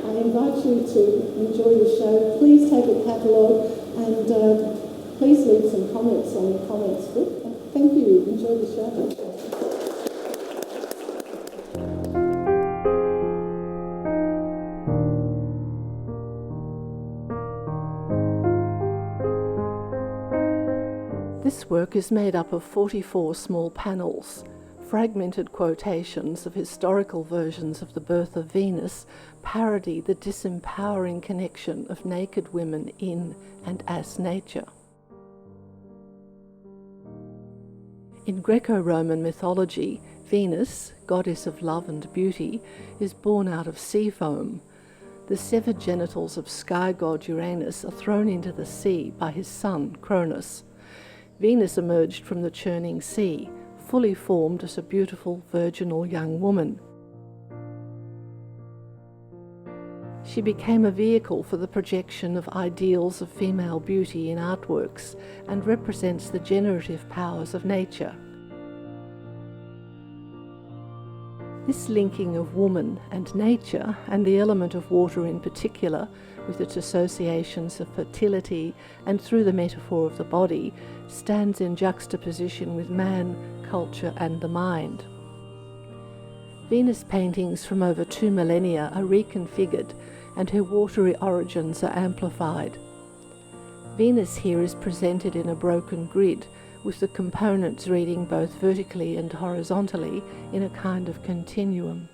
I invite you to enjoy the show. Please take a catalogue and please leave some comments on the comments book. Thank you. Enjoy the show. This work is made up of 44 small panels. Fragmented quotations of historical versions of the birth of Venus parody the disempowering connection of naked women in and as nature. In Greco-Roman mythology, Venus, goddess of love and beauty, is born out of sea foam. The severed genitals of sky god Uranus are thrown into the sea by his son, Cronus. Venus emerged from the churning sea, fully formed as a beautiful virginal young woman. She became a vehicle for the projection of ideals of female beauty in artworks and represents the generative powers of nature. This linking of woman and nature, and the element of water in particular, with its associations of fertility and through the metaphor of the body, stands in juxtaposition with man, culture and the mind. Venus paintings from over 2 millennia are reconfigured and her watery origins are amplified. Venus here is presented in a broken grid, with the components reading both vertically and horizontally in a kind of continuum,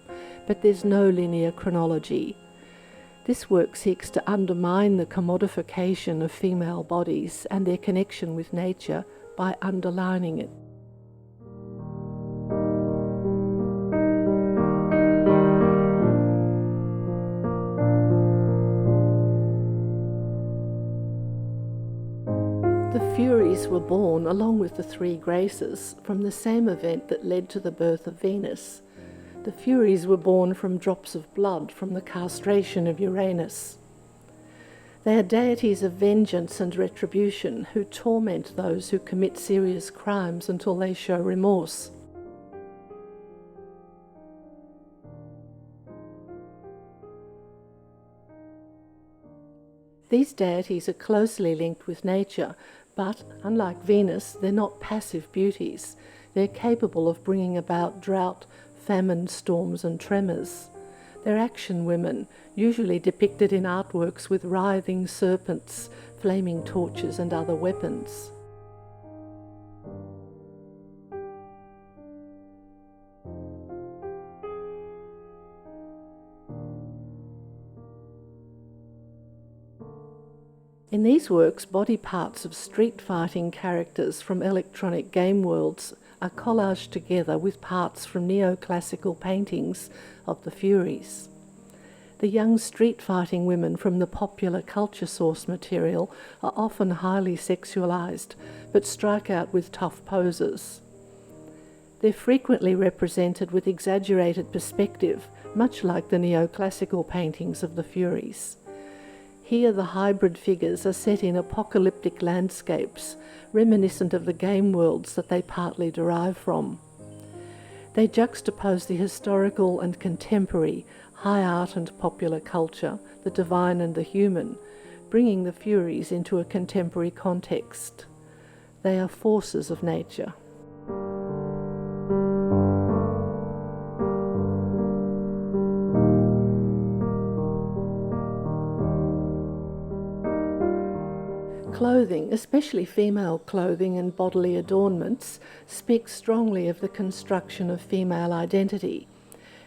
but there's no linear chronology. This work seeks to undermine the commodification of female bodies and their connection with nature by underlining it. The Furies were born, along with the 3 Graces, from the same event that led to the birth of Venus. The Furies were born from drops of blood from the castration of Uranus. They are deities of vengeance and retribution who torment those who commit serious crimes until they show remorse. These deities are closely linked with nature, but, unlike Venus, they're not passive beauties. They're capable of bringing about drought, famine, storms and tremors. They're action women, usually depicted in artworks with writhing serpents, flaming torches and other weapons. In these works, body parts of street fighting characters from electronic game worlds are collaged together with parts from neoclassical paintings of the Furies. The young street fighting women from the popular culture source material are often highly sexualized, but strike out with tough poses. They're frequently represented with exaggerated perspective, much like the neoclassical paintings of the Furies. Here the hybrid figures are set in apocalyptic landscapes, reminiscent of the game worlds that they partly derive from. They juxtapose the historical and contemporary, high art and popular culture, the divine and the human, bringing the Furies into a contemporary context. They are forces of nature. Clothing, especially female clothing and bodily adornments, speaks strongly of the construction of female identity.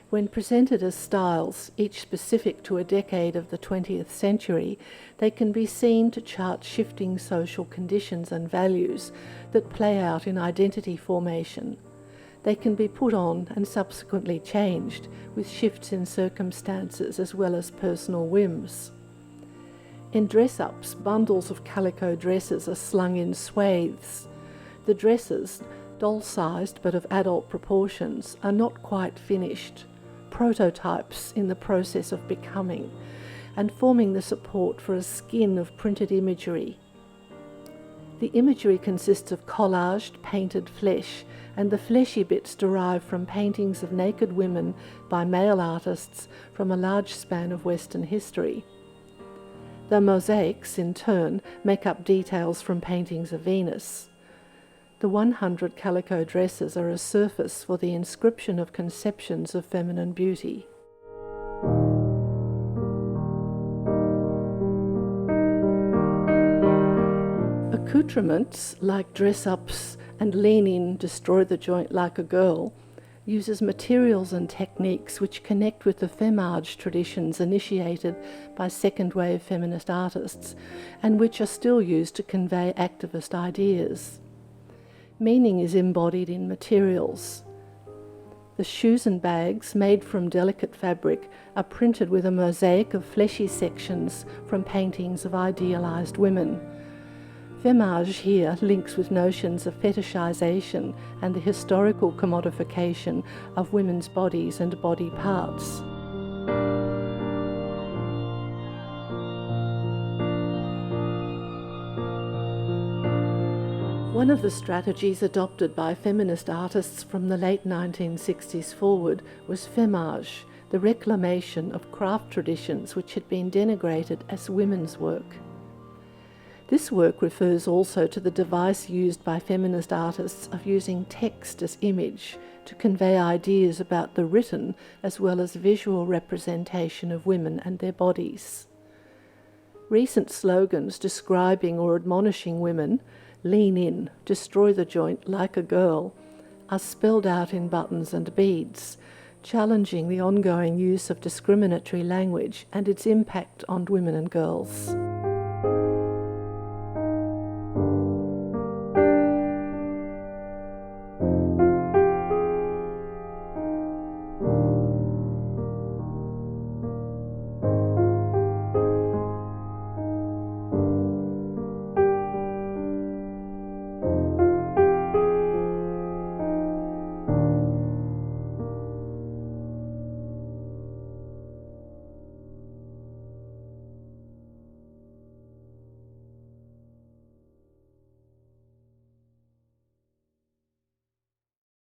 When presented as styles, each specific to a decade of the 20th century, they can be seen to chart shifting social conditions and values that play out in identity formation. They can be put on and subsequently changed, with shifts in circumstances as well as personal whims. In dress-ups, bundles of calico dresses are slung in swathes. The dresses, doll-sized but of adult proportions, are not quite finished, prototypes in the process of becoming, and forming the support for a skin of printed imagery. The imagery consists of collaged, painted flesh, and the fleshy bits derive from paintings of naked women by male artists from a large span of Western history. The mosaics, in turn, make up details from paintings of Venus. The 100 calico dresses are a surface for the inscription of conceptions of feminine beauty. Accoutrements, like dress-ups and lean-in, destroy the joint like a girl, uses materials and techniques which connect with the femage traditions initiated by second-wave feminist artists and which are still used to convey activist ideas. Meaning is embodied in materials. The shoes and bags, made from delicate fabric, are printed with a mosaic of fleshy sections from paintings of idealized women. Femage here links with notions of fetishization and the historical commodification of women's bodies and body parts. One of the strategies adopted by feminist artists from the late 1960s forward was femage, the reclamation of craft traditions which had been denigrated as women's work. This work refers also to the device used by feminist artists of using text as image to convey ideas about the written as well as visual representation of women and their bodies. Recent slogans describing or admonishing women, lean in, destroy the joint like a girl, are spelled out in buttons and beads, challenging the ongoing use of discriminatory language and its impact on women and girls.